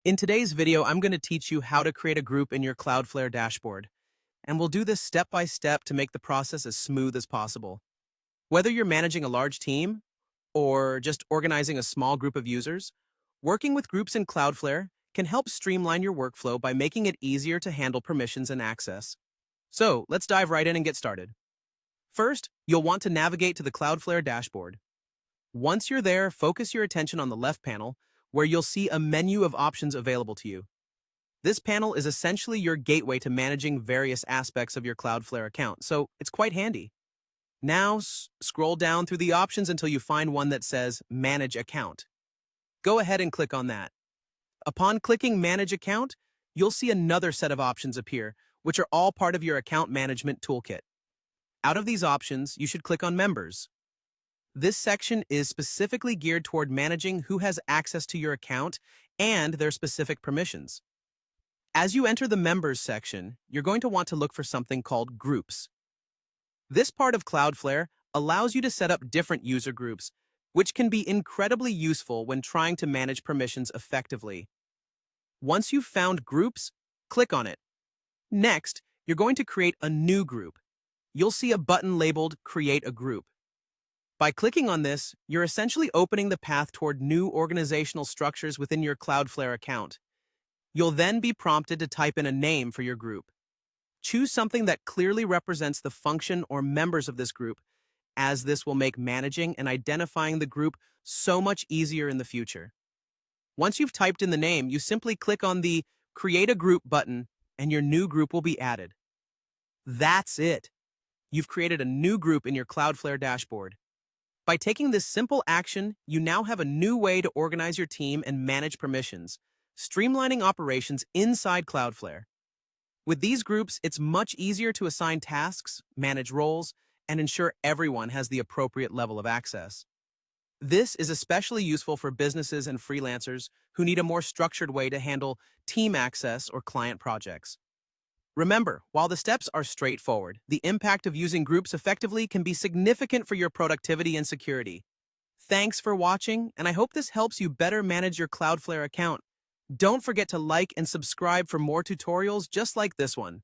In today's video, I'm going to teach you how to create a group in your Cloudflare dashboard, and we'll do this step by step to make the process as smooth as possible. Whether you're managing a large team or just organizing a small group of users, working with groups in Cloudflare can help streamline your workflow by making it easier to handle permissions and access. So, let's dive right in and get started. First, you'll want to navigate to the Cloudflare dashboard. Once you're there, focus your attention on the left panel, where you'll see a menu of options available to you. This panel is essentially your gateway to managing various aspects of your Cloudflare account, so it's quite handy. Now, scroll down through the options until you find one that says Manage Account. Go ahead and click on that. Upon clicking Manage Account, you'll see another set of options appear, which are all part of your account management toolkit. Out of these options, you should click on Members. This section is specifically geared toward managing who has access to your account and their specific permissions. As you enter the Members section, you're going to want to look for something called Groups. This part of Cloudflare allows you to set up different user groups, which can be incredibly useful when trying to manage permissions effectively. Once you've found Groups, click on it. Next, you're going to create a new group. You'll see a button labeled Create a Group. By clicking on this, you're essentially opening the path toward new organizational structures within your Cloudflare account. You'll then be prompted to type in a name for your group. Choose something that clearly represents the function or members of this group, as this will make managing and identifying the group so much easier in the future. Once you've typed in the name, you simply click on the Create a Group button, and your new group will be added. That's it. You've created a new group in your Cloudflare dashboard. By taking this simple action, you now have a new way to organize your team and manage permissions, streamlining operations inside Cloudflare. With these groups, it's much easier to assign tasks, manage roles, and ensure everyone has the appropriate level of access. This is especially useful for businesses and freelancers who need a more structured way to handle team access or client projects. Remember, while the steps are straightforward, the impact of using groups effectively can be significant for your productivity and security. Thanks for watching, and I hope this helps you better manage your Cloudflare account. Don't forget to like and subscribe for more tutorials just like this one.